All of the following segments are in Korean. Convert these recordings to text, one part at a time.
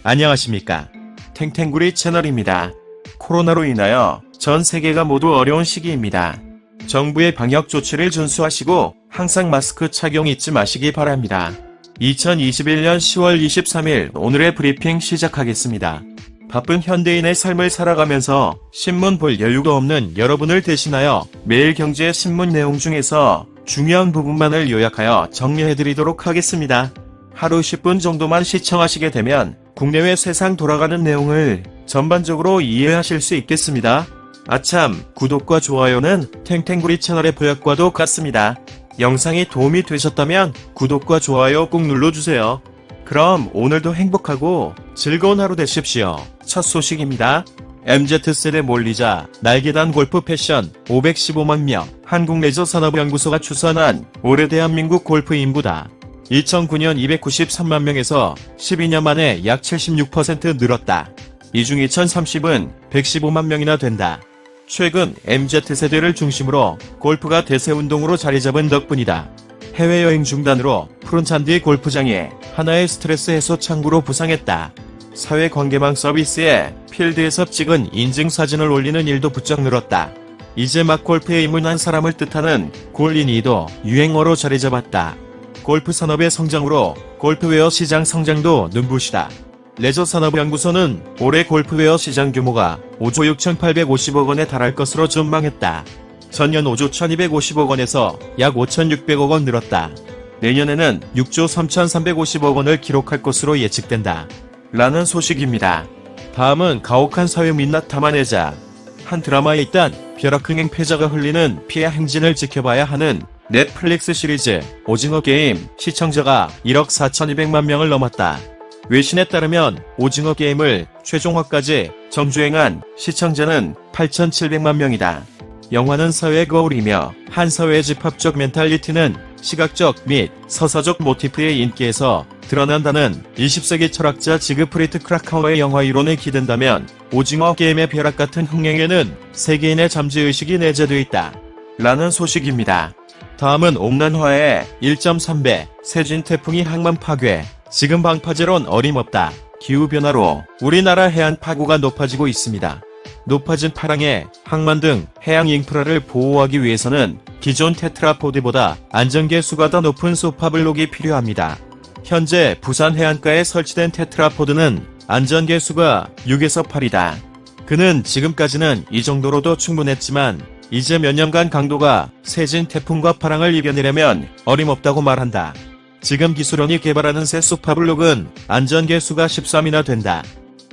안녕하십니까. 탱탱구리 채널입니다. 코로나로 인하여 전 세계가 모두 어려운 시기입니다. 정부의 방역 조치를 준수하시고 항상 마스크 착용 잊지 마시기 바랍니다. 2021년 10월 23일 오늘의 브리핑 시작하겠습니다. 바쁜 현대인의 삶을 살아가면서 신문 볼 여유가 없는 여러분을 대신하여 매일 경제 신문 내용 중에서 중요한 부분만을 요약하여 정리해드리도록 하겠습니다. 하루 10분 정도만 시청하시게 되면 국내외 세상 돌아가는 내용을 전반적으로 이해하실 수 있겠습니다. 아참, 구독과 좋아요는 탱탱구리 채널의 보약과도 같습니다. 영상이 도움이 되셨다면 구독과 좋아요 꼭 눌러주세요. 그럼 오늘도 행복하고 즐거운 하루 되십시오. 첫 소식입니다. MZ세대 몰리자 날개단 골프 패션 515만 명. 한국레저산업연구소가 추산한 올해 대한민국 골프 인구다. 2009년 293만 명에서 12년 만에 약 76% 늘었다. 이 중 2030은 115만 명이나 된다. 최근 MZ세대를 중심으로 골프가 대세운동으로 자리잡은 덕분이다. 해외여행 중단으로 푸른 잔디 골프장이 하나의 스트레스 해소 창구로 부상했다. 사회관계망 서비스에 필드에서 찍은 인증사진을 올리는 일도 부쩍 늘었다. 이제 막 골프에 입문한 사람을 뜻하는 골인이도 유행어로 자리잡았다. 골프 산업의 성장으로 골프웨어 시장 성장도 눈부시다. 레저산업연구소는 올해 골프웨어 시장 규모가 5조 6,850억 원에 달할 것으로 전망했다. 전년 5조 1,250억 원에서 약 5,600억 원 늘었다. 내년에는 6조 3,350억 원을 기록할 것으로 예측된다. 라는 소식입니다. 다음은 가혹한 사회 민낯 담아내자. 한 드라마에 있던 벼락흥행 패자가 흘리는 피해 행진을 지켜봐야 하는 넷플릭스 시리즈 오징어 게임 시청자가 1억 4,200만 명을 넘었다. 외신에 따르면 오징어 게임을 최종화까지 정주행한 시청자는 8,700만 명이다. 영화는 사회의 거울이며 한 사회의 집합적 멘탈리티는 시각적 및 서사적 모티프의 인기에서 드러난다는 20세기 철학자 지그프리트 크라카우의 영화 이론에 기댄다면 오징어 게임의 벼락 같은 흥행에는 세계인의 잠재의식이 내재되어 있다. 라는 소식입니다. 다음은 옥난화의 1.3배 세진 태풍이 항만 파괴. 지금 방파제론 어림없다. 기후변화로 우리나라 해안 파고가 높아지고 있습니다. 높아진 파랑의 항만 등 해양 인프라를 보호하기 위해서는 기존 테트라포드보다 안전계수가 더 높은 소파블록이 필요합니다. 현재 부산 해안가에 설치된 테트라포드는 안전계수가 6에서 8이다. 그는 지금까지는 이 정도로도 충분했지만 이제 몇 년간 강도가 세진 태풍과 파랑을 이겨내려면 어림없다고 말한다. 지금 기술원이 개발하는 새 소파블록은 안전계수가 13이나 된다.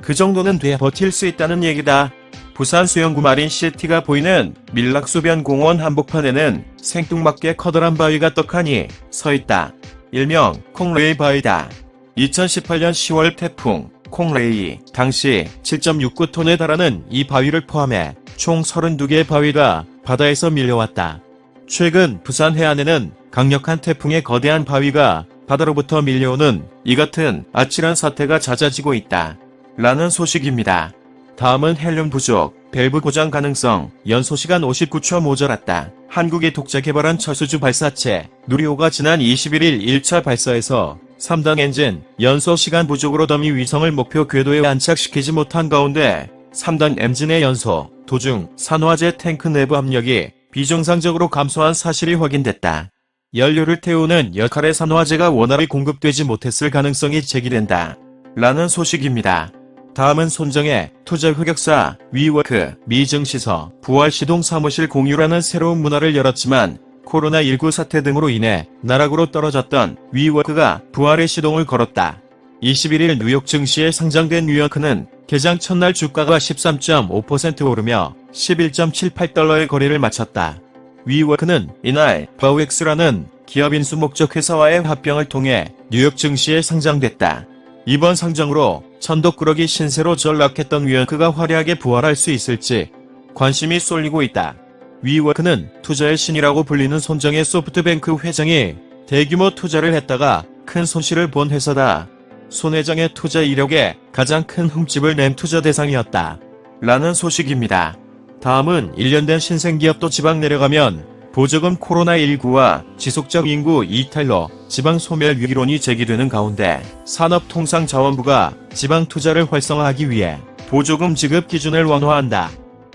그 정도는 돼야 버틸 수 있다는 얘기다. 부산 수영구 마린시티가 보이는 밀락수변공원 한복판에는 생뚱맞게 커다란 바위가 떡하니 서있다. 일명 콩레이 바위다. 2018년 10월 태풍 콩레이 당시 7.69톤에 달하는 이 바위를 포함해 총 32개의 바위가 바다에서 밀려왔다. 최근 부산 해안에는 강력한 태풍의 거대한 바위가 바다로부터 밀려오는 이 같은 아찔한 사태가 잦아지고 있다. 라는 소식입니다. 다음은 헬륨 부족, 밸브 고장 가능성, 연소시간 59초 모자랐다. 한국이 독자 개발한 저수주 발사체 누리호가 지난 21일 1차 발사에서 3단 엔진 연소시간 부족으로 더미 위성을 목표 궤도에 안착시키지 못한 가운데 3단 엔진의 연소, 도중, 산화제 탱크 내부 압력이 비정상적으로 감소한 사실이 확인됐다. 연료를 태우는 역할의 산화제가 원활히 공급되지 못했을 가능성이 제기된다. 라는 소식입니다. 다음은 손정의 투자 흑역사, 위워크, 미증시서, 부활시동 사무실 공유라는 새로운 문화를 열었지만 코로나19 사태 등으로 인해 나락으로 떨어졌던 위워크가 부활의 시동을 걸었다. 21일 뉴욕 증시에 상장된 위워크는 개장 첫날 주가가 13.5% 오르며 11.78달러의 거래를 마쳤다. 위워크는 이날 바우엑스라는 기업 인수 목적 회사와의 합병을 통해 뉴욕 증시에 상장됐다. 이번 상장으로 천독꾸러기 신세로 전락했던 위워크가 화려하게 부활할 수 있을지 관심이 쏠리고 있다. 위워크는 투자의 신이라고 불리는 손정의 소프트뱅크 회장이 대규모 투자를 했다가 큰 손실을 본 회사다. 손 회장의 투자 이력에 가장 큰 흠집을 낸 투자 대상이었다. 라는 소식입니다. 다음은 1년 된 신생기업도 지방 내려가면 보조금 코로나19와 지속적 인구 이탈로 지방 소멸 위기론이 제기되는 가운데 산업통상자원부가 지방 투자를 활성화하기 위해 보조금 지급 기준을 완화한다.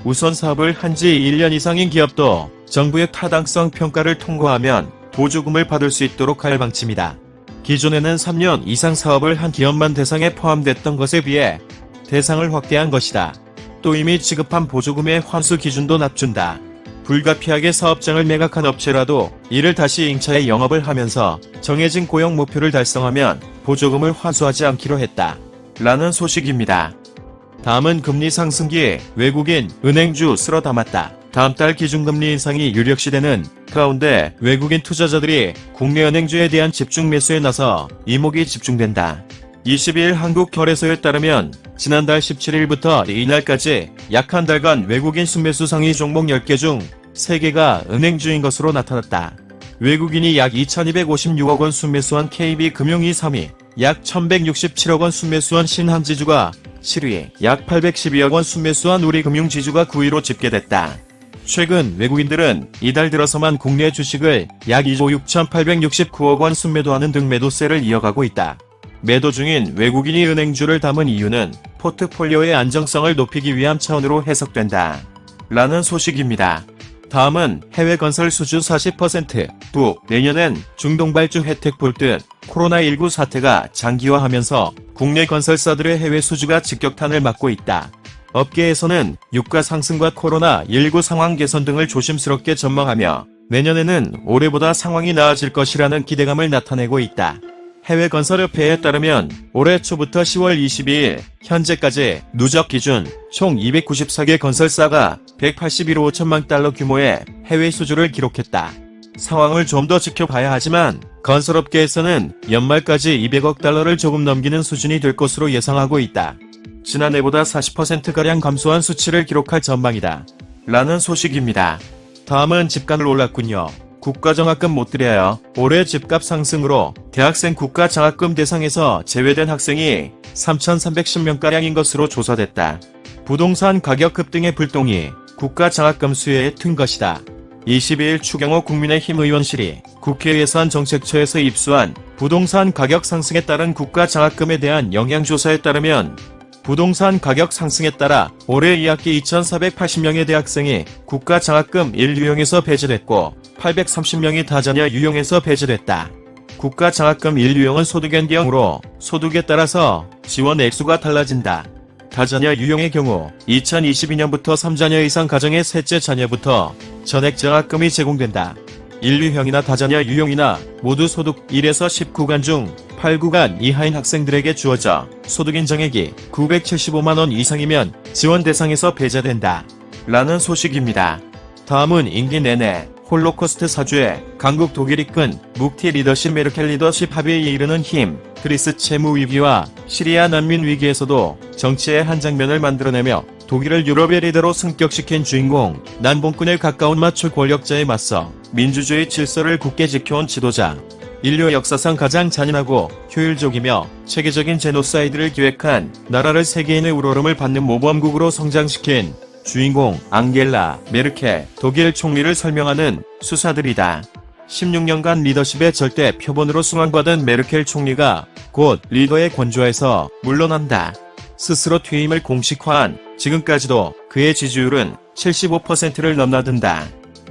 우선 사업을 한 지 1년 이상인 기업도 정부의 타당성 평가를 통과하면 보조금을 받을 수 있도록 할 방침이다. 기존에는 3년 이상 사업을 한 기업만 대상에 포함됐던 것에 비해 대상을 확대한 것이다. 또 이미 지급한 보조금의 환수 기준도 낮춘다. 불가피하게 사업장을 매각한 업체라도 이를 다시 임차해 영업을 하면서 정해진 고용 목표를 달성하면 보조금을 환수하지 않기로 했다. 라는 소식입니다. 다음은 금리 상승기에 외국인 은행주 쓸어 담았다. 다음 달 기준금리 인상이 유력시되는 가운데 외국인 투자자들이 국내 은행주에 대한 집중 매수에 나서 이목이 집중된다. 22일 한국거래소에 따르면 지난달 17일부터 이날까지 약 한 달간 외국인 순매수 상위 종목 10개 중 3개가 은행주인 것으로 나타났다. 외국인이 약 2256억 원 순매수한 KB금융이 3위, 약 1167억 원 순매수한 신한지주가 7위, 약 812억 원 순매수한 우리금융지주가 9위로 집계됐다. 최근 외국인들은 이달 들어서만 국내 주식을 약 2조 6,869억 원 순매도하는 등 매도세를 이어가고 있다. 매도 중인 외국인이 은행주를 담은 이유는 포트폴리오의 안정성을 높이기 위한 차원으로 해석된다. 라는 소식입니다. 다음은 해외 건설 수주 40%, 내년엔 중동발주 혜택 볼 듯 코로나19 사태가 장기화하면서 국내 건설사들의 해외 수주가 직격탄을 맞고 있다. 업계에서는 유가 상승과 코로나19 상황 개선 등을 조심스럽게 전망하며 내년에는 올해보다 상황이 나아질 것이라는 기대감을 나타내고 있다. 해외건설협회에 따르면 올해 초부터 10월 22일 현재까지 누적 기준 총 294개 건설사가 181억 5천만 달러 규모의 해외 수주를 기록했다. 상황을 좀 더 지켜봐야 하지만 건설업계에서는 연말까지 200억 달러를 조금 넘기는 수준이 될 것으로 예상하고 있다. 지난해보다 40%가량 감소한 수치를 기록할 전망이다. 라는 소식입니다. 다음은 집값을 올랐군요. 국가장학금 못 드려요. 올해 집값 상승으로 대학생 국가장학금 대상에서 제외된 학생이 3,310명가량인 것으로 조사됐다. 부동산 가격 급등의 불똥이 국가장학금 수혜에 튼 것이다. 22일 추경호 국민의힘 의원실이 국회 예산정책처에서 입수한 부동산 가격 상승에 따른 국가장학금에 대한 영향조사에 따르면 부동산 가격 상승에 따라 올해 2학기 2,480명의 대학생이 국가장학금 1유형에서 배제됐고 830명이 다자녀 유형에서 배제됐다. 국가장학금 1유형은 소득연계형으로 소득에 따라서 지원 액수가 달라진다. 다자녀 유형의 경우 2022년부터 3자녀 이상 가정의 셋째 자녀부터 전액장학금이 제공된다. 1유형이나 다자녀 유형이나 모두 소득 1에서 10구간 중 8구간 이하인 학생들에게 주어져 소득 인정액이 975만원 이상이면 지원 대상에서 배제된다. 라는 소식입니다. 다음은 임기 내내 홀로코스트 사주에 강국 독일 이끈 묵티 리더십 메르켈 리더십 합의에 이르는 힘, 그리스 채무 위기와 시리아 난민 위기에서도 정치의 한 장면을 만들어내며 독일을 유럽의 리더로 승격시킨 주인공, 난봉꾼에 가까운 마초 권력자에 맞서 민주주의 질서를 굳게 지켜온 지도자, 인류 역사상 가장 잔인하고 효율적이며 체계적인 제노사이드를 기획한 나라를 세계인의 우러름을 받는 모범국으로 성장시킨 주인공 앙겔라 메르켈 독일 총리를 설명하는 수사들이다. 16년간 리더십의 절대 표본으로 수망받은 메르켈 총리가 곧 리더의 권좌에서 물러난다. 스스로 퇴임을 공식화한 지금까지도 그의 지지율은 75%를 넘나든다.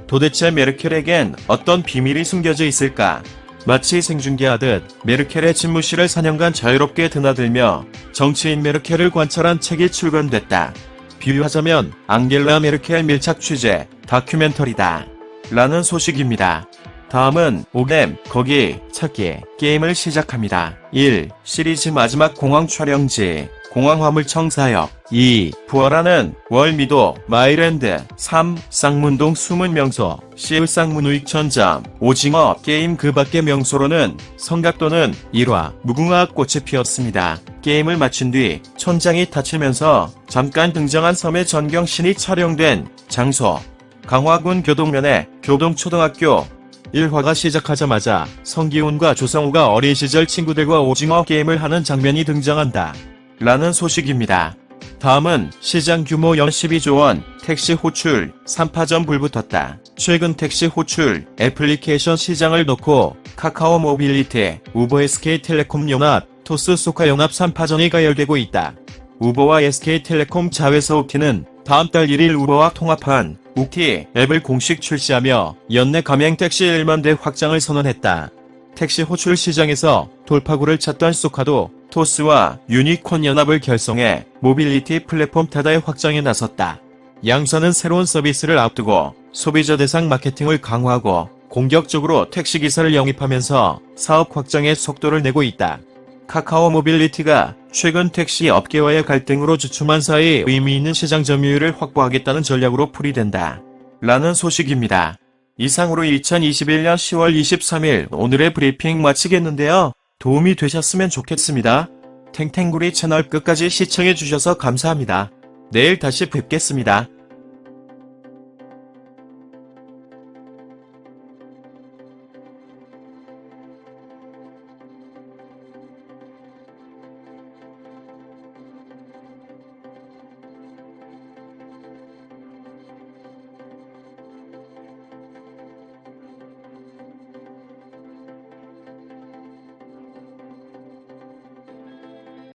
도대체 메르켈에겐 어떤 비밀이 숨겨져 있을까? 마치 생중계하듯 메르켈의 집무실을 4년간 자유롭게 드나들며 정치인 메르켈을 관찰한 책이 출간됐다. 비유하자면 앙겔라 메르켈 밀착 취재 다큐멘터리다. 라는 소식입니다. 다음은 오겜 거기 찾기 게임을 시작합니다. 1. 시리즈 마지막 공항 촬영지 공항 화물청 사역 2. 부활하는 월미도 마이랜드 3. 쌍문동 숨은 명소 시의 쌍문우익천점 오징어 게임 그 밖의 명소로는 성각도는 1화 무궁화 꽃이 피었습니다. 게임을 마친 뒤 천장이 닫히면서 잠깐 등장한 섬의 전경신이 촬영된 장소 강화군 교동면의 교동초등학교 1화가 시작하자마자 성기훈과 조성우가 어린 시절 친구들과 오징어 게임을 하는 장면이 등장한다. 라는 소식입니다. 다음은 시장 규모 연 12조 원, 택시 호출, 3파전 불붙었다. 최근 택시 호출 애플리케이션 시장을 놓고 카카오 모빌리티, 우버 SK텔레콤 연합, 토스 소카 연합 3파전이 가열되고 있다. 우버와 SK텔레콤 자회사 옥티는 다음 달 1일 우버와 통합한 옥티 앱을 공식 출시하며 연내 가맹 택시 1만 대 확장을 선언했다. 택시 호출 시장에서 돌파구를 찾던 소카도 토스와 유니콘 연합을 결성해 모빌리티 플랫폼 타다의 확장에 나섰다. 양사는 새로운 서비스를 앞두고 소비자 대상 마케팅을 강화하고 공격적으로 택시기사를 영입하면서 사업 확장에 속도를 내고 있다. 카카오 모빌리티가 최근 택시 업계와의 갈등으로 주춤한 사이 의미 있는 시장 점유율을 확보하겠다는 전략으로 풀이된다. 라는 소식입니다. 이상으로 2021년 10월 23일 오늘의 브리핑 마치겠는데요. 도움이 되셨으면 좋겠습니다. 탱탱구리 채널 끝까지 시청해주셔서 감사합니다. 내일 다시 뵙겠습니다.